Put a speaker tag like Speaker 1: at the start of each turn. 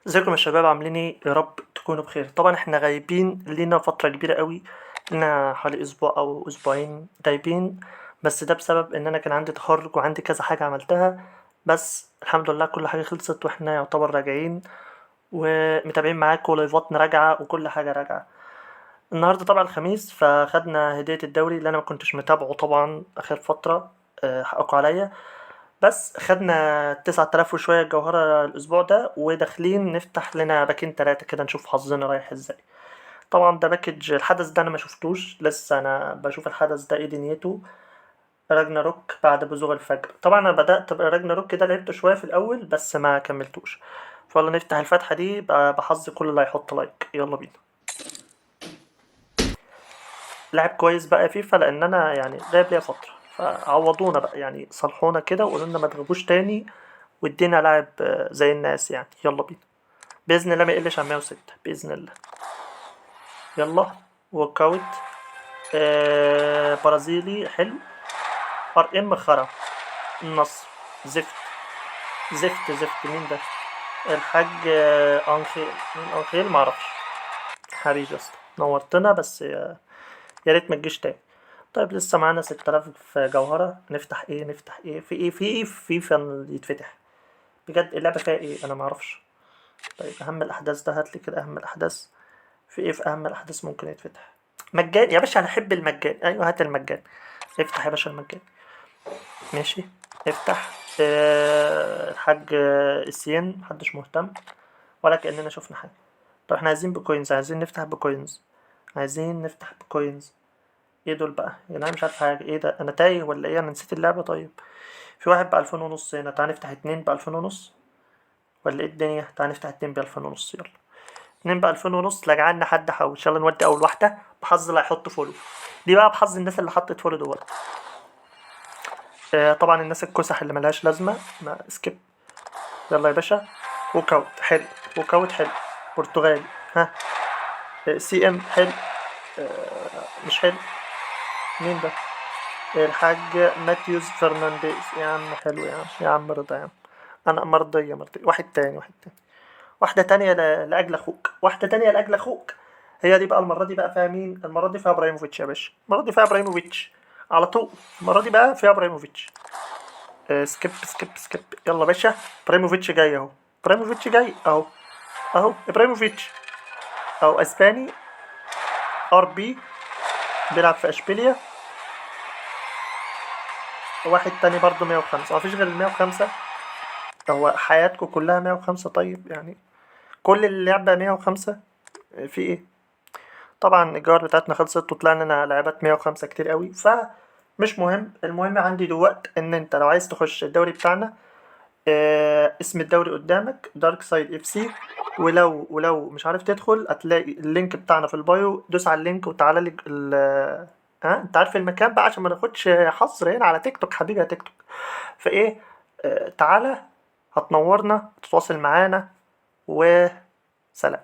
Speaker 1: ازيكم يا شباب، عاملين ايه؟ يا رب تكونوا بخير. طبعا احنا غايبين لينا فترة كبيرة قوي، لنا حوالي اسبوع او اسبوعين غايبين. بس ده بسبب ان انا كان عندي تخرج وعندي كذا حاجة عملتها. بس الحمد لله كل حاجة خلصت واحنا يعتبر راجعين ومتابعين معاكم لايفاتنا راجعة وكل حاجة راجعة. النهاردة طبعا الخميس، فخدنا هدية الدوري اللي انا ما كنتش متابعه طبعا اخر فترة. حقكوا عليا. بس خدنا 9000 وشوية جوهرة الأسبوع ده، وداخلين نفتح لنا باكين تلاتة كده نشوف حظنا رايح ازاي. طبعا ده باكج الحدث ده أنا ما شفتوش لسه، أنا بشوف الحدث ده ايه دنيته. راجناروك بعد بزوغ الفجر. طبعا أنا بدأت راجناروك كده، لعبت شوية في الأول بس ما كملتوش. فيلا نفتح الفتحة دي بحظ كل اللي هيحط لايك. يلا بينا. لاعب كويس بقى فيفا، لأن أنا يعني غايب ليا فترة، فعوضونا بقى يعني، صلحونا كده وقولوا لنا ما تغيبوش تاني. وادينا لاعب زي الناس يعني. يلا بينا. باذن الله ما يقلش عن 106 باذن الله. يلا. ورك اوت. برازيلي حلو. ار ام خرا. النصر. زفت. زفت زفت. مين ده؟ الحاج انخيل. مين انخيل؟ معرفش. حبيبي يا اسطى نورتنا، بس يا ريت ما تجيش تاني. طيب لسه معانا 6000 في جوهرة. نفتح ايه؟ نفتح ايه؟ في ايه؟ في ايه؟ في فن يتفتح؟ بجد اللعبة فيها ايه؟ انا معرفش. طيب اهم الاحداث ده، هاتلي كده اهم الاحداث. في ايه في اهم الاحداث ممكن يتفتح؟ مجان يا باشا، انا احب المجان. ايوه هات المجان. افتح يا باشا المجان. ماشي. افتح. الحاج السين محدش مهتم، ولا كأننا شفنا حاجة. طب احنا عايزين بكوينز، عايزين نفتح بكوينز. عايزين نفتح بكوينز. ايه دول بقى؟ يعني انا مش عارف حاجة. ايه ده؟ انا تايه ولا ايه؟ انا نسيت اللعبة. طيب في واحد بألفين ونص هنا، تعال نفتح اتنين بألفين ونص. ولا ايه الدنيا؟ تعال نفتح اتنين بألفين ونص. يلا. اتنين بألفين ونص. لجعلنا حد حوش. يلا نودي أول واحدة بحظ اللي هيحط فولو. دي بقى بحظ الناس اللي حطت فولو دول. طبعا الناس الكسح اللي ملهاش لازمة ما سكيب. يلا يا باشا. ووك اوت حلو. ووك اوت حلو. برتغالي. ها. سي ام حلو. مش حلو. مين ده؟ الحاج ماتيوز فرنانديز. يا عم حلو يا عم، يا عم رضا يا عم. انا مرضية مرضية. واحد تاني واحد تاني. واحدة تانية لأجل أخوك. واحدة تانية لأجل أخوك. هي دي بقى المرة دي بقى فيها مين؟ المرة دي فيها إبراهيموفيتش يا باشا. المرة دي فيها إبراهيموفيتش على طول. المرة دي بقى فيها إبراهيموفيتش. سكيب سكيب سكيب. يلا يا باشا. إبراهيموفيتش جاي أهو. إبراهيموفيتش جاي أهو. أهو إبراهيموفيتش. أهو أسباني. ار بي. بيلعب في أشبيليا. واحد تاني برضه 105. مفيش غير ال 105. هو حياتكم كلها 105؟ طيب يعني كل اللعبة 105. في إيه؟ طبعا الجوار بتاعتنا خلصت وطلعنا لنا لعبات 105 كتير قوي، مش مهم. المهم عندي دلوقتي ان انت لو عايز تخش الدوري بتاعنا، اسم الدوري قدامك دارك سايد اف سي. ولو مش عارف تدخل، هتلاقي اللينك بتاعنا في البايو. دوس على اللينك وتعالى لي ها انت عارف المكان بقى عشان ما ناخدش حصر هنا على تيك توك. حبيبي يا تيك توك. فايه؟ تعالى. هتنورنا، تتواصل معانا. وسلام.